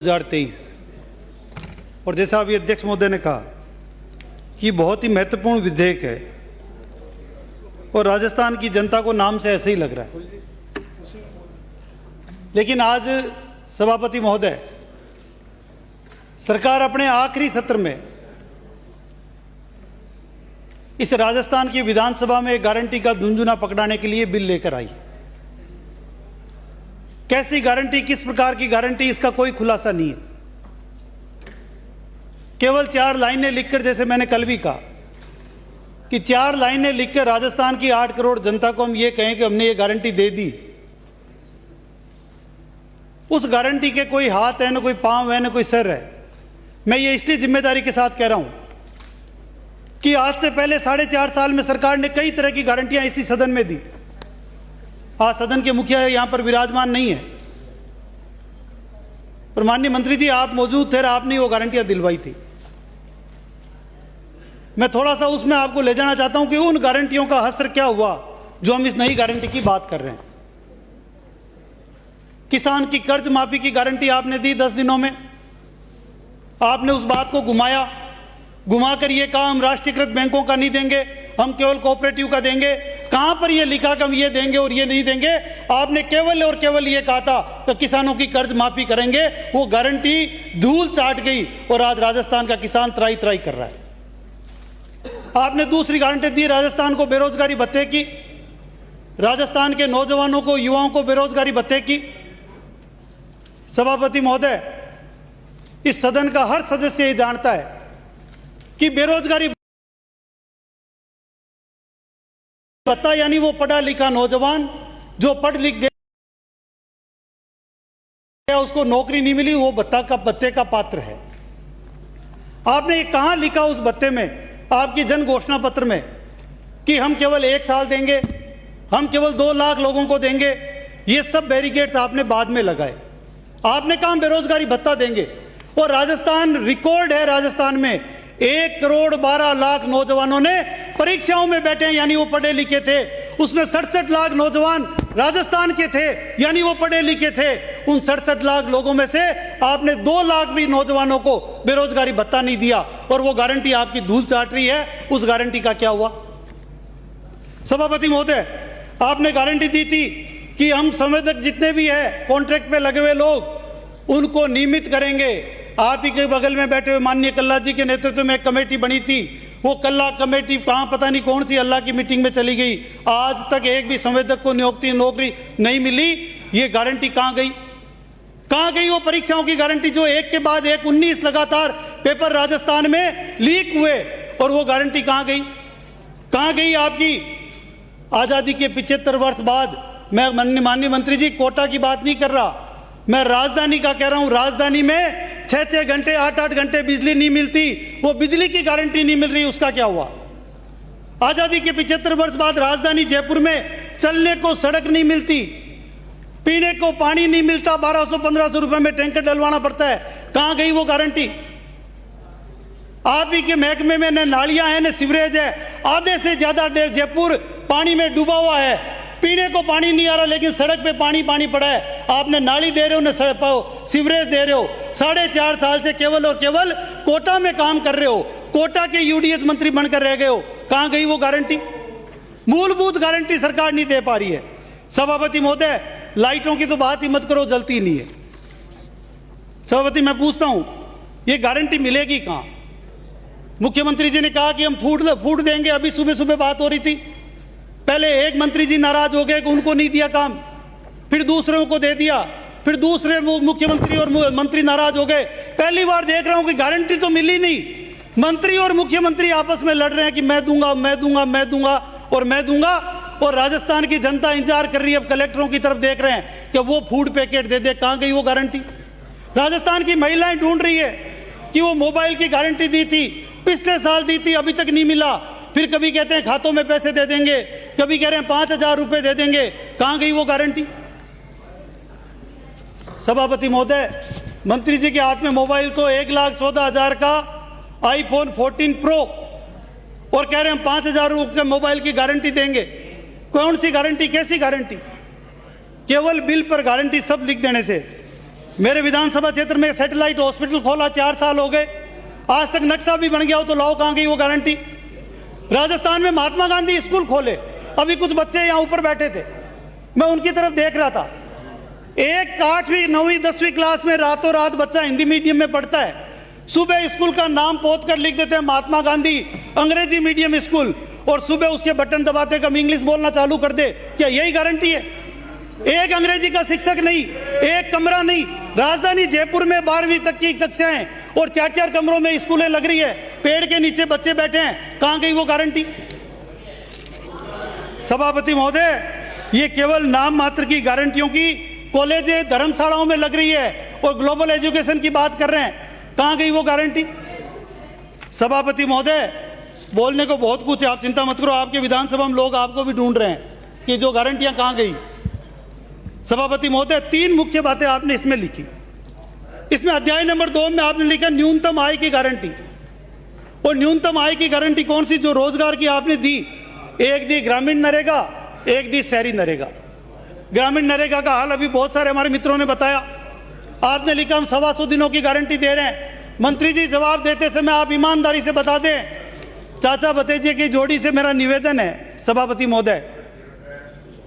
2023 और जैसा अभी अध्यक्ष महोदय ने कहा कि बहुत ही महत्वपूर्ण विधेयक है और राजस्थान की जनता को नाम से ऐसे ही लग रहा है। लेकिन आज सभापति महोदय, सरकार अपने आखिरी सत्र में इस राजस्थान की विधानसभा में गारंटी का झुंझुना पकड़ाने के लिए बिल लेकर आई। कैसी गारंटी, किस प्रकार की गारंटी, इसका कोई खुलासा नहीं है। केवल 4 लाइनें लिखकर, जैसे मैंने कल भी कहा कि 4 लाइनें लिखकर राजस्थान की 8 करोड़ जनता को हम ये कहें कि हमने ये गारंटी दे दी, उस गारंटी के कोई हाथ है, न कोई पांव है, न कोई सर है। मैं ये इसलिए जिम्मेदारी के साथ कह रहा हूं कि आज से पहले 4.5 साल में सरकार ने कई तरह की गारंटियां इसी सदन में दी। आज सदन के मुखिया यहां पर विराजमान नहीं है, पर माननीय मंत्री जी आप मौजूद थे और आपने वो गारंटियां दिलवाई थी। मैं थोड़ा सा उसमें आपको ले जाना चाहता हूं कि उन गारंटियों का हस्र क्या हुआ जो हम इस नई गारंटी की बात कर रहे हैं। किसान की कर्ज माफी की गारंटी आपने दी 10 दिनों में। आपने उस बात को घुमाकर ये कहा हम राष्ट्रीयकृत बैंकों का नहीं देंगे, हम केवल कोऑपरेटिव का देंगे। कहां पर ये लिखा कि हम ये देंगे और ये नहीं देंगे? आपने केवल और केवल ये कहा था कि किसानों की कर्ज माफी करेंगे। वो गारंटी धूल चाट गई और आज राजस्थान का किसान त्राई त्राई कर रहा है। आपने दूसरी गारंटी दी राजस्थान को बेरोजगारी भत्ते की, राजस्थान के नौजवानों को, युवाओं को बेरोजगारी भत्ते की। सभापति महोदय, इस सदन का हर सदस्य ये जानता है कि बेरोजगारी भत्ता यानी वो पढ़ा लिखा नौजवान जो पढ़ लिख गया, उसको नौकरी नहीं मिली, वो भत्ते का पात्र है। आपने ये कहां लिखा उस भत्ते में, आपकी जन घोषणा पत्र में, कि हम केवल 1 साल देंगे, हम केवल 2 लाख लोगों को देंगे? ये सब बैरिकेड्स आपने बाद में लगाए। आपने कहा हम बेरोजगारी भत्ता देंगे, और राजस्थान रिकॉर्ड है, राजस्थान में 1 करोड़ 12 लाख नौजवानों ने परीक्षाओं में बैठे हैं, यानी वो पढ़े लिखे थे। उसमें 67 लाख नौजवान राजस्थान के थे, यानी वो पढ़े लिखे थे। उन 67 लाख लोगों में से आपने 2 लाख भी नौजवानों को बेरोजगारी भत्ता नहीं दिया, और वो गारंटी आपकी धूल चाट रही है। उस गारंटी का क्या हुआ? सभापति महोदय, आपने गारंटी दी थी कि हम संवेदक जितने भी है कॉन्ट्रैक्ट पे लगे हुए लोग, उनको नियमित करेंगे। आप ही के बगल में बैठे हुए माननीय कल्ला जी के नेतृत्व में एक कमेटी बनी थी। वो कल्ला कमेटी कहां, पता नहीं कौन सी अल्लाह की मीटिंग में चली गई। आज तक एक भी संवेदक को नौकरी नहीं मिली। ये गारंटी कहां गई? कहां गई वो परीक्षाओं की गारंटी जो एक के बाद एक 19 लगातार पेपर राजस्थान में लीक हुए, और वो गारंटी कहां गई? कहां गई आपकी आजादी के 75 वर्ष बाद? मैं माननीय मंत्री जी कोटा की बात नहीं कर रहा, मैं राजधानी का कह रहा हूं। राजधानी में 6-6 घंटे 8-8 घंटे बिजली नहीं मिलती, वो बिजली की गारंटी नहीं मिल रही, उसका क्या हुआ? आजादी के 75 वर्ष बाद राजधानी जयपुर में चलने को सड़क नहीं मिलती, पीने को पानी नहीं मिलता, 1200-1500 रुपए में टैंकर डलवाना पड़ता है। कहां गई वो गारंटी? आप ही के महकमे में न नालियां हैं न सीवरेज है। आधे से ज्यादा जयपुर पानी में डूबा हुआ है, पीने को पानी नहीं आ रहा, लेकिन सड़क पे पानी पड़ा है। आपने नाली दे रहे हो, न सीवरेज दे रहे हो। 4.5 साल से केवल और केवल कोटा में काम कर रहे हो, कोटा के यूडीएच मंत्री बनकर रह गए हो। कहां गई वो गारंटी? मूलभूत गारंटी सरकार नहीं दे पा रही है। सभापति महोदय, लाइटों की तो बात ही मत करो, जलती नहीं है। सभापति, मैं पूछता हूं ये गारंटी मिलेगी कहां? मुख्यमंत्री जी ने कहा कि हम फूड देंगे, अभी सुबह बात हो रही थी। पहले एक मंत्री जी नाराज हो गए कि उनको नहीं दिया काम, फिर दूसरों को दे दिया, फिर दूसरे मुख्यमंत्री और मंत्री नाराज हो गए। पहली बार देख रहा हूं कि गारंटी तो मिली नहीं। मंत्री और मुख्यमंत्री आपस में लड़ रहे हैं कि मैं दूंगा, मैं दूंगा, मैं दूंगा और मैं दूंगा, और राजस्थान की जनता इंतजार कर रही है। अब कलेक्टरों की तरफ देख रहे हैं कि वो फूड पैकेट दे दे। कहां गई वो गारंटी? राजस्थान की महिलाएं ढूंढ रही है कि वो मोबाइल की गारंटी दी थी, पिछले साल दी थी, अभी तक नहीं मिला। फिर कभी कहते हैं खातों में पैसे दे देंगे, कभी कह रहे हैं 5000 रुपए दे देंगे। कहां गई वो गारंटी? सभापति महोदय, मंत्री जी के हाथ में मोबाइल तो 1,14,000 का iPhone 14 Pro, और कह रहे हैं 5000 रुपए के मोबाइल की गारंटी देंगे। कौन सी गारंटी, कैसी गारंटी? केवल बिल पर गारंटी सब लिख देने से मेरे विधानसभा क्षेत्र में सैटेलाइट हॉस्पिटल खोला, 4 साल हो गए, आज तक नक्शा भी बन गया हो तो लाओ कहां गई वो गारंटी। राजस्थान में महात्मा गांधी स्कूल खोले, अभी कुछ बच्चे यहां ऊपर बैठे थे, मैं उनकी तरफ देख रहा था, एक 8वीं 9वीं 10वीं क्लास में रातों रात बच्चा हिंदी मीडियम में पढ़ता है, सुबह स्कूल का नाम पोत कर लिख देते हैं महात्मा गांधी अंग्रेजी मीडियम स्कूल, और सुबह उसके बटन दबाते कम इंग्लिश बोलना चालू कर दे। क्या यही गारंटी है? एक अंग्रेजी का शिक्षक नहीं, एक कमरा नहीं, राजधानी जयपुर में 12वीं तक की कक्षाएं और 4-4 कमरों में स्कूलें लग रही है, पेड़ के नीचे बच्चे बैठे हैं, कहां गई वो गारंटी? सभापति महोदय, ये केवल नाम मात्र की गारंटियों की कॉलेज धर्मशालाओं में लग रही है और ग्लोबल एजुकेशन की बात कर रहे हैं, कहां गई वो गारंटी? सभापति महोदय, बोलने को बहुत कुछ है, आप चिंता मत करो, आपके विधानसभा में लोग आपको भी ढूंढ रहे हैं कि जो गारंटियां कहां गई। सभापति महोदय, 3 मुख्य बातें आपने इसमें लिखी। इसमें अध्याय नंबर 2 में आपने लिखा न्यूनतम आय की गारंटी, और न्यूनतम आय की गारंटी कौन सी? जो रोजगार की आपने दी, एक दी ग्रामीण नरेगा, एक दी शहरी नरेगा। ग्रामीण नरेगा का हाल अभी बहुत सारे हमारे मित्रों ने बताया, आपने लिखा हम 125 दिनों की गारंटी दे रहे हैं। मंत्री जी, जवाब देते समय आप ईमानदारी से बता दें, चाचा भतीजे की जोड़ी से मेरा निवेदन है सभापति महोदय,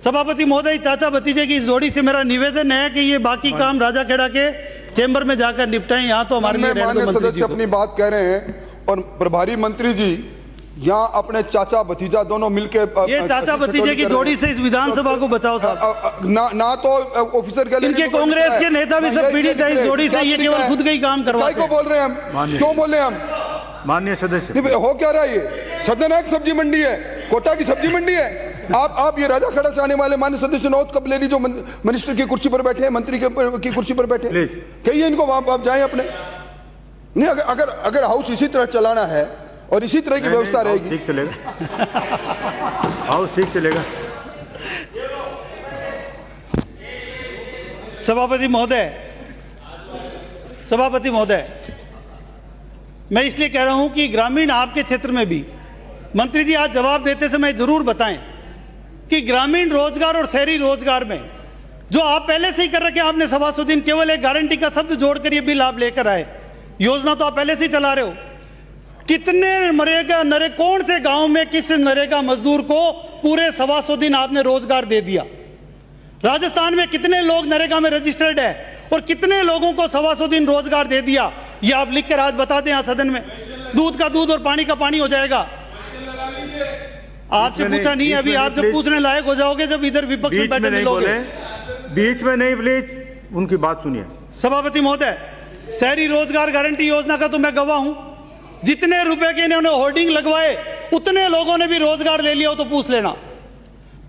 सभापति महोदय, चाचा भतीजे की जोड़ी से मेरा निवेदन है कि ये बाकी काम राजाखेड़ा के चेंबर में जाकर निपटाएं, यहाँ तो हमारे लिए माननीय सदस्य अपनी बात कह रहे हैं और प्रभारी मंत्री जी यहाँ अपने चाचा भतीजा दोनों मिलकर ये चाचा भतीजे की जोड़ी से इस विधानसभा को बचाओ साहब। ना तो ऑफिसर के इनके कांग्रेस के नेता भी सब पीड़ित है इस जोड़ी से, ये केवल खुद का ही काम करवाते हैं। को बोल रहे हैं हम, क्यों बोल रहे हैं हम? माननीय सदस्य, हो क्या रहा है? ये सदनायक सब्जी मंडी है, कोटा की सब्जी मंडी है। आप ये राजाखेड़ा से आने वाले माननीय सदस्य नौत कब ले ली, जो मिनिस्टर की कुर्सी पर बैठे हैं, मंत्री की कुर्सी पर बैठे, कहिए इनको वहां आप जाएं अपने। नहीं, अगर हाउस इसी तरह चलाना है और इसी तरह की व्यवस्था रहेगी, ठीक चलेगा, हाउस ठीक चलेगा। सभापति महोदय, मैं इसलिए कह रहा हूं कि ग्रामीण आपके क्षेत्र में भी, मंत्री जी आज जवाब देते समय जरूर बताएं कि ग्रामीण रोजगार और शहरी रोजगार में जो आप पहले से ही कर रखे हैं, आपने 125 दिन केवल एक गारंटी का शब्द जोड़कर ये बिल आप लेकर आए, योजना तो आप पहले से ही चला रहे हो। कितने नरेगा कौन से गांव में किस नरेगा मजदूर को पूरे 125 दिन आपने रोजगार दे दिया? राजस्थान में कितने लोग नरेगा में रजिस्टर्ड है और कितने लोगों को 125 दिन रोजगार दे दिया? ये आप लिख कर आज बता दें यहाँ सदन में, दूध का दूध और पानी का पानी हो जाएगा। आपसे पूछा नहीं, अभी आप जब पूछने लायक हो जाओगे जब इधर विपक्ष में बैठे मिलोगे। बीच में नहीं, प्लीज उनकी बात सुनिए। सभापति महोदय, शहरी रोजगार गारंटी योजना का तो मैं गवाह हूं, जितने रुपए के इन्होंने होर्डिंग लगवाए उतने लोगों ने भी रोजगार ले लिया हो तो पूछ लेना।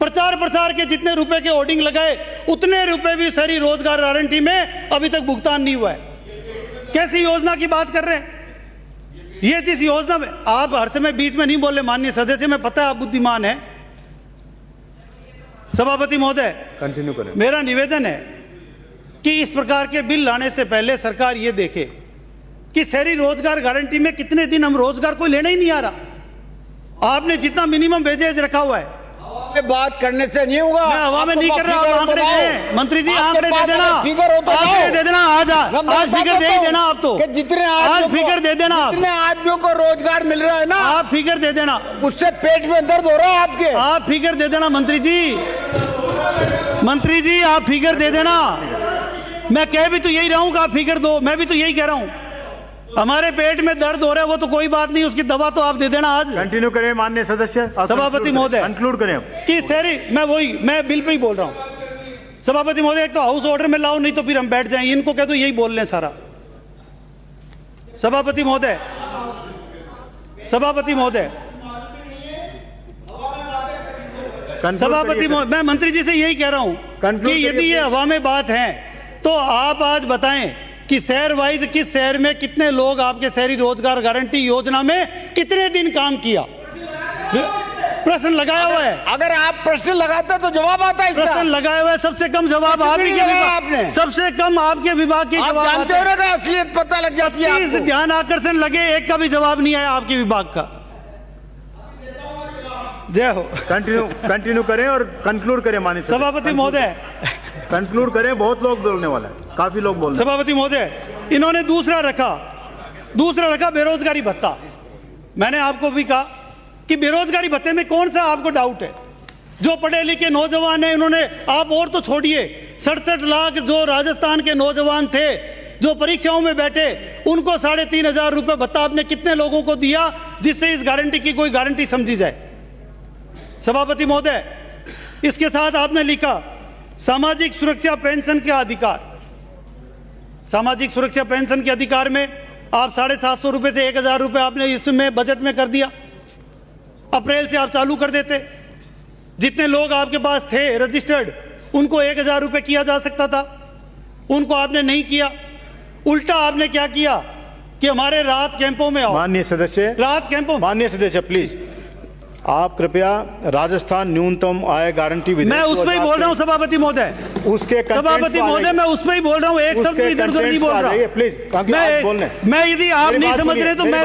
प्रचार प्रसार के जितने रुपए के होर्डिंग लगाए उतने रुपए भी शहरी रोजगार गारंटी में अभी तक भुगतान नहीं हुआ है। कैसी योजना की बात कर रहे हैं? ये जिस योजना में आप हर समय बीच में नहीं बोले माननीय सदस्य, में पता है आप बुद्धिमान है। सभापति महोदय, कंटिन्यू करें। मेरा निवेदन है कि इस प्रकार के बिल लाने से पहले सरकार ये देखे कि शहरी रोजगार गारंटी में कितने दिन हम रोजगार कोई लेना ही नहीं आ रहा। आपने जितना मिनिमम वेजेज रखा हुआ है, बात करने से नहीं होगा। मैं हवा में नहीं कर रहा, आप आंकड़े दें। मंत्री जी आंकड़े दे देना, फिगर हो तो आंकड़े दे देना, आज फिगर दे ही देना आप तो, जितने आज फिगर दे देना, जितने आदमियों को रोजगार मिल रहा है ना, आप फिगर दे देना, उससे पेट में दर्द हो रहा है आपके। आप फिगर दे देना मंत्री जी, आप फिगर दे देना। मैं कह भी तो यही रहा हूं कि आप फिगर दो, मैं भी तो यही कह रहा हूं। हमारे पेट में दर्द हो रहा है वो तो कोई बात नहीं, उसकी दवा तो आप दे देना आज। कंटिन्यू करें माननीय सदस्य। सभापति महोदय, कंक्लूड करें कि शहरी, मैं बिल पे ही बोल रहा हूं। सभापति महोदय, एक तो हाउस ऑर्डर में लाओ, नहीं तो फिर हम बैठ जाएं। इनको कह दो यही बोल लें सारा। सभापति महोदय, मैं मंत्री जी से यही कह रहा हूं कि यदि ये हवा में बात है तो आप आज बताएं कि शहर वाइज किस शहर में कितने लोग आपके शहरी रोजगार गारंटी योजना में कितने दिन काम किया। प्रश्न लगाया हुआ है। अगर आप प्रश्न लगाते तो जवाब आता है इसका। प्रश्न लगाया हुआ है, सबसे कम जवाब आपने, सबसे कम आपके विभाग की जवाब जानते हो ना, असलियत पता लग जाती है आपको। ध्यान आकर्षण लगे, एक का भी जवाब नहीं आया आपके विभाग का। जय हो। कंटिन्यू करें और कंक्लूड करें माननीय सभापति महोदय। कंक्लूड करें, बहुत लोग बोलने वाले हैं, काफी लोग बोल रहे हैं। सभापति महोदय, इन्होंने दूसरा रखा बेरोजगारी भत्ता। मैंने आपको भी कहा कि बेरोजगारी भत्ते में कौन सा आपको डाउट है? जो पढ़े लिखे नौजवान हैं, इन्होंने, आप और तो छोड़िए, 67 लाख जो राजस्थान के नौजवान थे जो परीक्षाओं में बैठे, उनको 3,500 रुपये भत्ता आपने कितने लोगों को दिया जिससे इस गारंटी की कोई गारंटी समझी जाए? सभापति महोदय, इसके साथ आपने लिखा सामाजिक सुरक्षा पेंशन के अधिकार। सामाजिक सुरक्षा पेंशन के अधिकार में आप 750 रुपये से 1,000 रुपये आपने इसमें बजट में कर दिया। अप्रैल से आप चालू कर देते। जितने लोग आपके पास थे रजिस्टर्ड, उनको 1,000 रुपये किया जा सकता था, उनको आपने नहीं किया। उल्टा आपने क्या किया कि हमारे राहत कैंपों में आओ। माननीय सदस्य, राहत कैंपों, माननीय सदस्य प्लीज, आप कृपया राजस्थान न्यूनतम आय गारंटी विधेयक मैं उसमें ही बोल रहा हूं सभापति महोदय। उसके सभापति महोदय, मैं उसमें ही बोल रहा हूं, एक शब्द भी इधर उधर नहीं बोल रहा। प्लीज, मैं यदि आप नहीं समझ रहे तो मैं,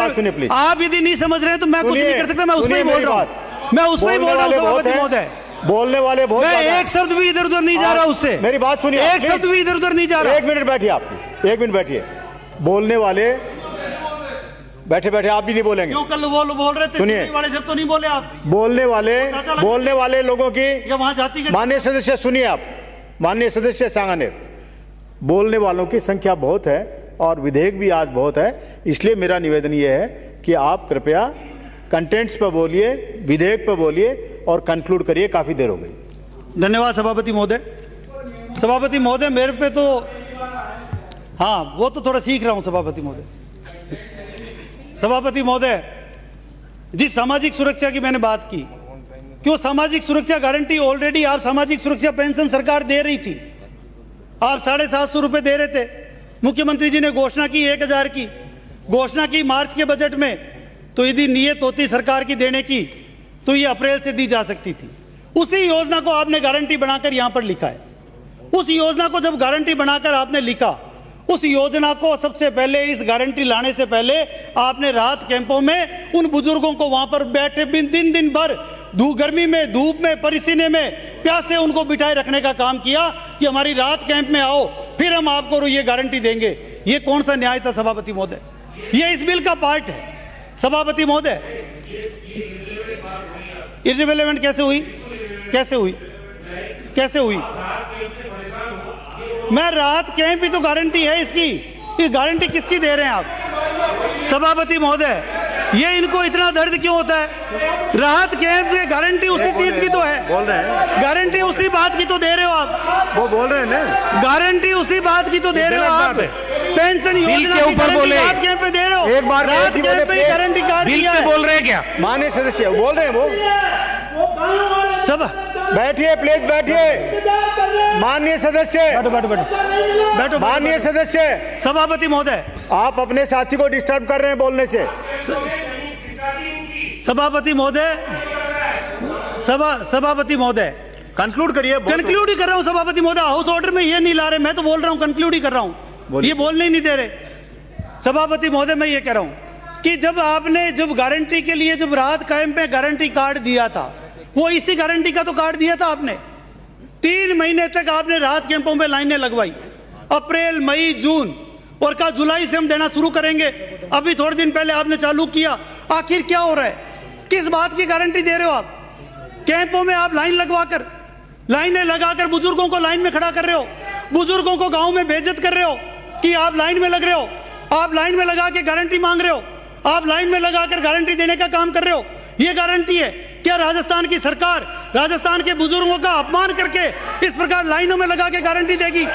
आप यदि नहीं समझ रहे तो मैं कुछ नहीं कर सकता। मैं उसमें ही बोल रहा हूं, मैं उसमें ही बोल रहा हूं सभापति महोदय। बोलने वाले बहुत, मैं एक शब्द भी इधर उधर नहीं जा रहा उससे। मेरी बात सुनिए, एक शब्द भी इधर उधर नहीं जा रहा। 1 मिनट बैठिए, आप 1 मिनट बैठिए। बोलने वाले बैठे बैठे आप भी नहीं बोलेंगे। क्यों कल वो बोल रहे थे, सुनिए वाले जब तो नहीं बोले आप। बोलने वाले लोगों की, वहां जाती, माननीय सदस्य सुनिए, आप माननीय सदस्य सांगानेर, बोलने वालों की संख्या बहुत है और विधेयक भी आज बहुत है, इसलिए मेरा निवेदन यह है कि आप कृपया कंटेंट्स पर बोलिए, विधेयक पर बोलिए और कंक्लूड करिए, काफी देर हो गई। धन्यवाद सभापति महोदय। सभापति महोदय, मेरे पे तो, हाँ वो तो थोड़ा सीख रहा हूं सभापति महोदय। सभापति महोदय, जिस सामाजिक सुरक्षा की मैंने बात की, क्यों सामाजिक सुरक्षा गारंटी ऑलरेडी आप सामाजिक सुरक्षा पेंशन सरकार दे रही थी। आप 750 रुपये दे रहे थे। मुख्यमंत्री जी ने घोषणा की 1,000 की घोषणा की मार्च के बजट में, तो यदि नियत होती सरकार की देने की तो ये अप्रैल से दी जा सकती थी। उसी योजना को आपने गारंटी बनाकर यहां पर लिखा है। उस योजना को जब गारंटी बनाकर आपने लिखा, उस योजना को सबसे पहले, इस गारंटी लाने से पहले आपने राहत कैंपों में उन बुजुर्गों को वहां पर बैठे दिन भर गर्मी में, धूप में, पसीने में, प्यासे उनको बिठाए रखने का काम किया कि हमारी राहत कैंप में आओ, फिर हम आपको ये गारंटी देंगे। ये कौन सा न्याय था सभापति महोदय? ये इस बिल का पार्ट है सभापति महोदय। इररिलेवेंट कैसे हुई? कैसे हुई? मैं राहत कैंप भी तो गारंटी है इसकी। ये गारंटी किसकी दे रहे हैं आप सभापति महोदय? ये इनको इतना दर्द क्यों होता है? राहत कैंप की गारंटी उसी चीज की तो है, बोल रहे हैं, गारंटी उसी बात की तो दे रहे हो आप। वो बोल रहे हैं ना, गारंटी उसी बात की तो दे रहे हो आप। पेंशन योजना के ऊपर बोले, राहत कैंप में दे रहे हो। एक बार राहत कैंप में गारंटी कार्ड बिल दिया पे है। बोल रहे हैं क्या? माननीय सदस्य बोल रहे हैं, वो सब बैठिए, प्लीज बैठिए। माननीय सदस्य, बैठो। माननीय सदस्य, सभापति महोदय, आप अपने साथी को डिस्टर्ब कर रहे हैं बोलने से। सभापति महोदय, सभापति महोदय, कंक्लूड करिए। कंक्लूड ही कर रहा हूं सभापति महोदय। हाउस ऑर्डर में ये नहीं ला रहे, मैं तो बोल रहा हूं, कंक्लूड ही कर रहा हूं। ये बोलने ही नहीं दे रहे सभापति महोदय। मैं ये कह रहा हूं कि जब आपने गारंटी के लिए राहत कैंप में गारंटी कार्ड दिया था, वो इसी गारंटी का तो कार्ड दिया था आपने। 3 महीने तक आपने राहत कैंपों में लाइनें लगवाई, अप्रैल, मई, जून, और कहा जुलाई से हम देना शुरू करेंगे। अभी थोड़े दिन पहले आपने चालू किया। आखिर क्या हो रहा है? किस बात की गारंटी दे रहे हो आप? कैंपों में आप लाइनें लगाकर बुजुर्गों को लाइन में खड़ा कर रहे हो, बुजुर्गों को गांव में बेइज्जत कर रहे हो कि आप लाइन में लग रहे हो, आप लाइन में लगा के गारंटी मांग रहे हो, आप लाइन में लगाकर गारंटी देने का काम कर रहे हो। ये गारंटी है क्या? राजस्थान की सरकार राजस्थान के बुजुर्गों का अपमान करके इस प्रकार लाइनों में लगा के गारंटी देगी?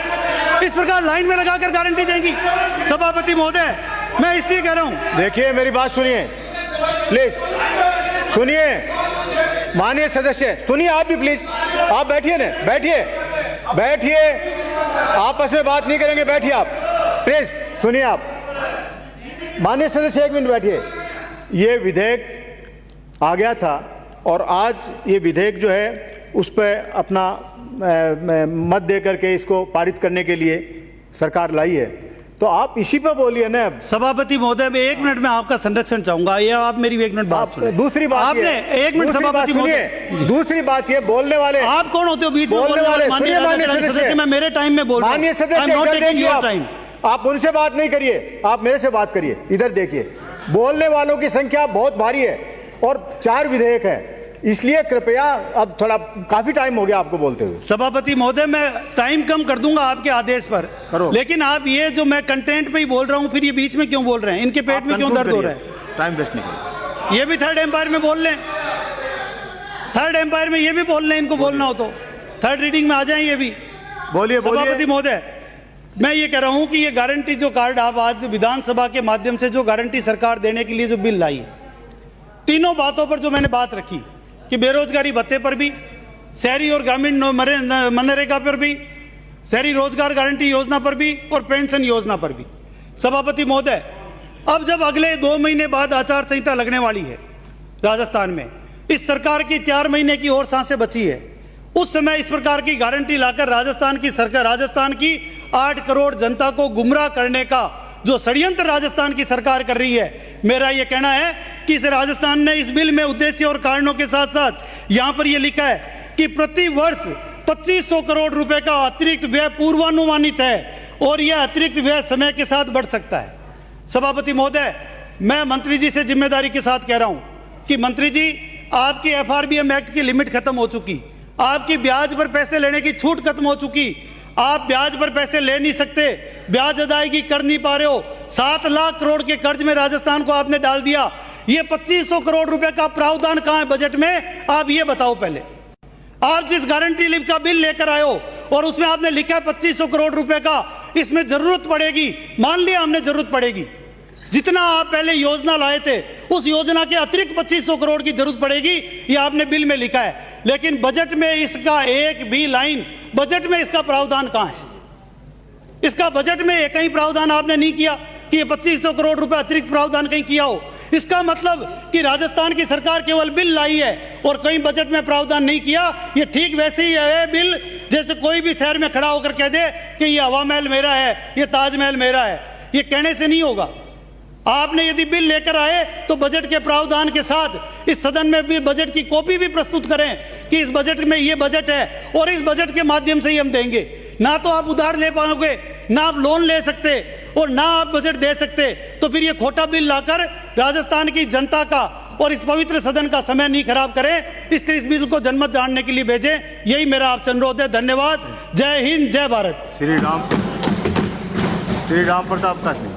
इस प्रकार लाइन में लगाकर गारंटी देगी? सभापति महोदय, मैं इसलिए कह रहा हूं, देखिए मेरी बात सुनिए प्लीज, सुनिए। माननीय सदस्य सुनिए, आप भी प्लीज, आप बैठिए ना, बैठिए, आपस में बात नहीं करेंगे, बैठिए आप प्लीज, सुनिए आप। माननीय सदस्य 1 मिनट बैठिए। ये विधेयक आ गया था और आज ये विधेयक जो है उस पर अपना मत दे करके इसको पारित करने के लिए सरकार लाई है। तो आप इसी पे बोलिए ना। सभापति महोदय, मैं 1 मिनट में आपका संरक्षण चाहूंगा। ये आप मेरी 1 मिनट बात सुनिए। दूसरी बात आपने ये- 1 मिनट दूसरी बात सभापति सुनिए। महोदय, दूसरी बात ये बोलने वाले आप कौन होते हो बीच में बोलने वाले? सुनिए माननीय सदस्य, मैं मेरे टाइम में बोल रहा हूं। माननीय I'm सदस्य not इधर taking your देखिए, time. आप उनसे बात नहीं करिए, आप मेरे से बात करिए। इधर देखिए, बोलने वालों की संख्या बहुत भारी है और 4 विधेयक है, इसलिए कृपया, अब थोड़ा काफी टाइम हो गया आपको बोलते हुए। सभापति महोदय, मैं टाइम कम कर दूंगा आपके आदेश पर, करो। लेकिन आप ये जो मैं कंटेंट पे ही बोल रहा हूं, फिर ये बीच में क्यों बोल रहे हैं? इनके पेट में क्यों दर्द हो रहा है? टाइम वेस्ट नहीं करिए। ये भी थर्ड एम्पायर में बोल लें, थर्ड एम्पायर में ये भी बोल लें, इनको बोलना हो तो थर्ड रीडिंग में आ जाएं ये भी। बोलिए सभापति बोलिए। महोदय, मैं ये कह रहा हूं कि ये गारंटी जो कार्ड आप आज विधानसभा के माध्यम से जो गारंटी सरकार देने के लिए जो बिल लाई है, तीनों बातों पर जो मैंने बात रखी कि बेरोजगारी भत्ते पर भी, शहरी और ग्रामीण मनरेगा पर भी, शहरी रोजगार गारंटी योजना पर भी और पेंशन योजना पर भी। सभापति महोदय, अब जब अगले 2 महीने बाद आचार संहिता लगने वाली है राजस्थान में, इस सरकार की 4 महीने की और सांसें बची है, उस समय इस प्रकार की गारंटी लाकर राजस्थान की सरकार, राजस्थान की 8 करोड़ जनता को गुमराह करने का जो षड्यंत्र राजस्थान की सरकार कर रही है, मेरा यह कहना है कि इस राजस्थान ने इस बिल में उद्देश्य और कारणों के साथ साथ यहां पर यह लिखा है कि प्रति वर्ष 2500 करोड़ रुपए का अतिरिक्त व्यय पूर्वानुमानित है और यह अतिरिक्त व्यय समय के साथ बढ़ सकता है। सभापति महोदय, मैं मंत्री जी से जिम्मेदारी के साथ कह रहा हूं कि मंत्री जी, आपकी FRBM एक्ट की लिमिट खत्म हो चुकी, आपकी ब्याज पर पैसे लेने की छूट खत्म हो चुकी, आप ब्याज पर पैसे ले नहीं सकते, ब्याज अदायगी कर नहीं पा रहे हो, 7 लाख करोड़ के कर्ज में राजस्थान को आपने डाल दिया। ये 2500 करोड़ रुपए का प्रावधान कहां है बजट में? आप ये बताओ पहले। आप जिस गारंटी लिमिट का बिल लेकर आए हो और उसमें आपने लिखा है 2500 करोड़ रुपए का, इसमें जरूरत पड़ेगी, मान लिया हमने जरूरत पड़ेगी, जितना आप पहले योजना लाए थे उस योजना के अतिरिक्त 2500 करोड़ की जरूरत पड़ेगी, ये आपने बिल में लिखा है, लेकिन बजट में इसका एक भी लाइन, बजट में इसका प्रावधान कहां है? इसका बजट में एक ही प्रावधान आपने नहीं किया कि ये 2500 करोड़ रुपए अतिरिक्त प्रावधान कहीं किया हो। इसका मतलब कि राजस्थान की सरकार केवल बिल लाई है और कहीं बजट में प्रावधान नहीं किया। ये ठीक वैसे ही है बिल जैसे कोई भी शहर में खड़ा होकर कह दे कि ये हवा महल मेरा है, ये ताजमहल मेरा है। ये कहने से नहीं होगा। आपने यदि बिल लेकर आए तो बजट के प्रावधान के साथ इस सदन में भी बजट की कॉपी भी प्रस्तुत करें कि इस बजट में ये बजट है और इस बजट के माध्यम से ही हम देंगे। ना तो आप उधार ले पाओगे, ना आप लोन ले सकते और ना आप बजट दे सकते, तो फिर ये खोटा बिल लाकर राजस्थान की जनता का और इस पवित्र सदन का समय नहीं खराब करें। इसलिए इस बिल को जनमत जानने के लिए भेजें, यही मेरा आपसे अनुरोध है। धन्यवाद। जय हिंद, जय भारत। श्री राम प्रताप का सिंह।